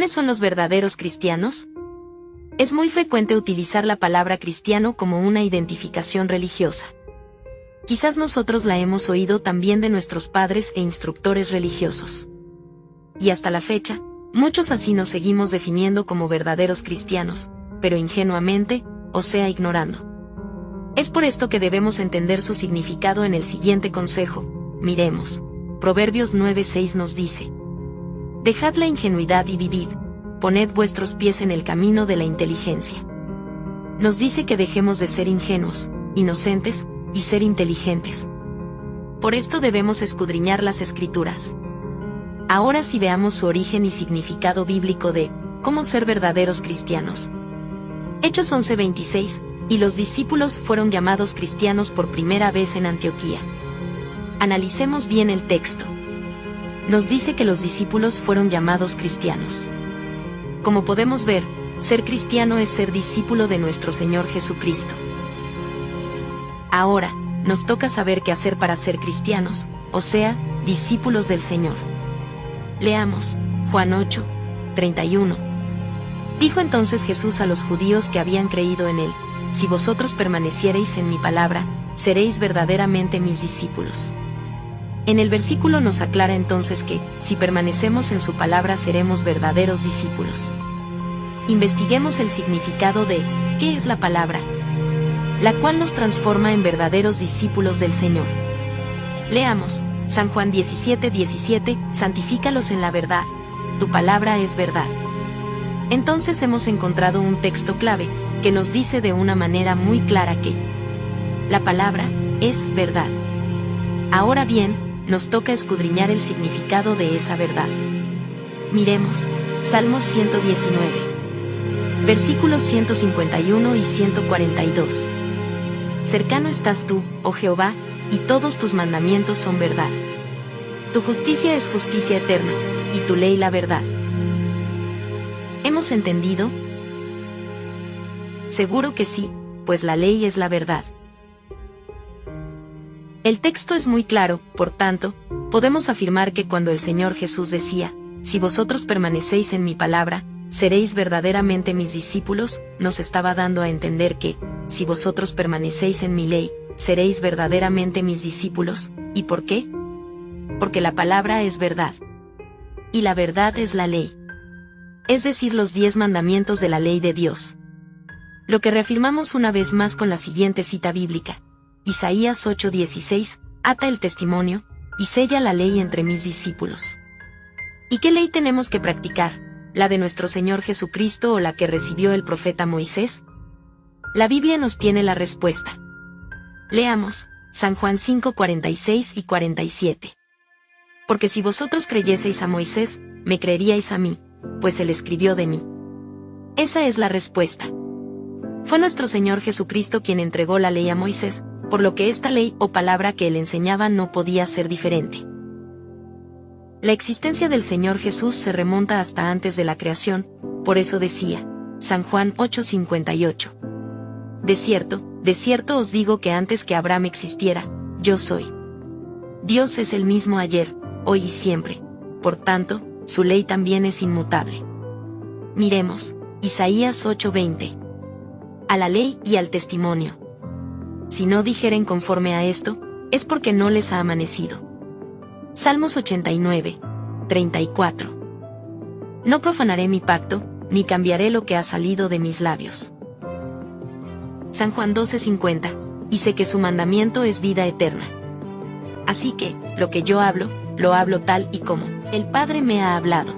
¿Quiénes son los verdaderos cristianos? Es muy frecuente utilizar la palabra cristiano como una identificación religiosa. Quizás nosotros la hemos oído también de nuestros padres e instructores religiosos. Y hasta la fecha, muchos así nos seguimos definiendo como verdaderos cristianos, pero ingenuamente, o sea ignorando. Es por esto que debemos entender su significado en el siguiente consejo. Miremos. Proverbios 9:6 nos dice: Dejad la ingenuidad y vivid, poned vuestros pies en el camino de la inteligencia. Nos dice que dejemos de ser ingenuos, inocentes, y ser inteligentes. Por esto debemos escudriñar las Escrituras. Ahora sí veamos su origen y significado bíblico de cómo ser verdaderos cristianos. Hechos 11:26, y los discípulos fueron llamados cristianos por primera vez en Antioquía. Analicemos bien el texto. Nos dice que los discípulos fueron llamados cristianos. Como podemos ver, ser cristiano es ser discípulo de nuestro Señor Jesucristo. Ahora, nos toca saber qué hacer para ser cristianos, o sea, discípulos del Señor. Leamos, Juan 8:31. Dijo entonces Jesús a los judíos que habían creído en él: Si vosotros permaneciereis en mi palabra, seréis verdaderamente mis discípulos. En el versículo nos aclara entonces que, si permanecemos en su palabra seremos verdaderos discípulos. Investiguemos el significado de, ¿qué es la palabra?, la cual nos transforma en verdaderos discípulos del Señor. Leamos, San Juan 17:17, santifícalos en la verdad, tu palabra es verdad. Entonces hemos encontrado un texto clave, que nos dice de una manera muy clara que la palabra es verdad. Ahora bien, nos toca escudriñar el significado de esa verdad. Miremos, Salmos 119, versículos 151 y 142. Cercano estás tú, oh Jehová, y todos tus mandamientos son verdad. Tu justicia es justicia eterna, y tu ley la verdad. ¿Hemos entendido? Seguro que sí, pues la ley es la verdad. El texto es muy claro, por tanto, podemos afirmar que cuando el Señor Jesús decía: Si vosotros permanecéis en mi palabra, seréis verdaderamente mis discípulos, nos estaba dando a entender que, si vosotros permanecéis en mi ley, seréis verdaderamente mis discípulos. ¿Y por qué? Porque la palabra es verdad. Y la verdad es la ley. Es decir, los 10 mandamientos de la ley de Dios. Lo que reafirmamos una vez más con la siguiente cita bíblica. Isaías 8:16, ata el testimonio, y sella la ley entre mis discípulos. ¿Y qué ley tenemos que practicar? ¿La de nuestro Señor Jesucristo o la que recibió el profeta Moisés? La Biblia nos tiene la respuesta. Leamos, San Juan 5:46 y 47. Porque si vosotros creyeseis a Moisés, me creeríais a mí, pues él escribió de mí. Esa es la respuesta. Fue nuestro Señor Jesucristo quien entregó la ley a Moisés, por lo que esta ley o palabra que él enseñaba no podía ser diferente. La existencia del Señor Jesús se remonta hasta antes de la creación, por eso decía, San Juan 8:58. De cierto os digo que antes que Abraham existiera, yo soy. Dios es el mismo ayer, hoy y siempre, por tanto, su ley también es inmutable. Miremos, Isaías 8:20. A la ley y al testimonio. Si no dijeren conforme a esto, es porque no les ha amanecido. Salmos 89:34. No profanaré mi pacto, ni cambiaré lo que ha salido de mis labios. San Juan 12:50, y sé que su mandamiento es vida eterna. Así que, lo que yo hablo, lo hablo tal y como el Padre me ha hablado.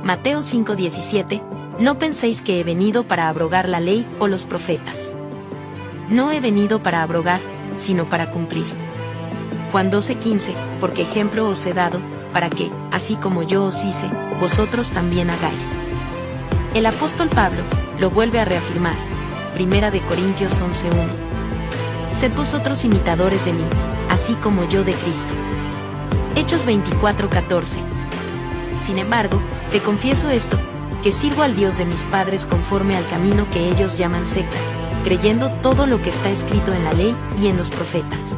Mateo 5:17, no penséis que he venido para abrogar la ley o los profetas. No he venido para abrogar, sino para cumplir. Juan 12:15, porque ejemplo os he dado, para que, así como yo os hice, vosotros también hagáis. El apóstol Pablo lo vuelve a reafirmar, 1 de Corintios 11:1. Sed vosotros imitadores de mí, así como yo de Cristo. Hechos 24:14. Sin embargo, te confieso esto, que sirvo al Dios de mis padres conforme al camino que ellos llaman secta, creyendo todo lo que está escrito en la ley y en los profetas.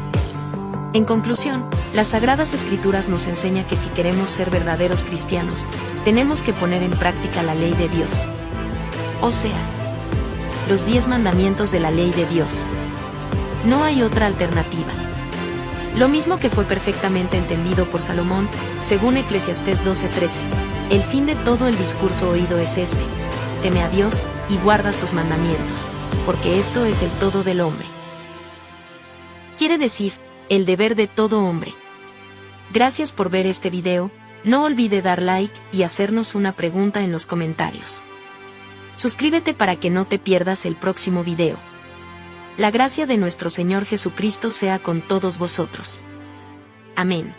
En conclusión, las Sagradas Escrituras nos enseña que si queremos ser verdaderos cristianos, tenemos que poner en práctica la ley de Dios. O sea, los 10 mandamientos de la ley de Dios. No hay otra alternativa. Lo mismo que fue perfectamente entendido por Salomón, según Eclesiastés 12:13. El fin de todo el discurso oído es este: teme a Dios y guarda sus mandamientos, porque esto es el todo del hombre. Quiere decir, el deber de todo hombre. Gracias por ver este video, no olvide dar like y hacernos una pregunta en los comentarios. Suscríbete para que no te pierdas el próximo video. La gracia de nuestro Señor Jesucristo sea con todos vosotros. Amén.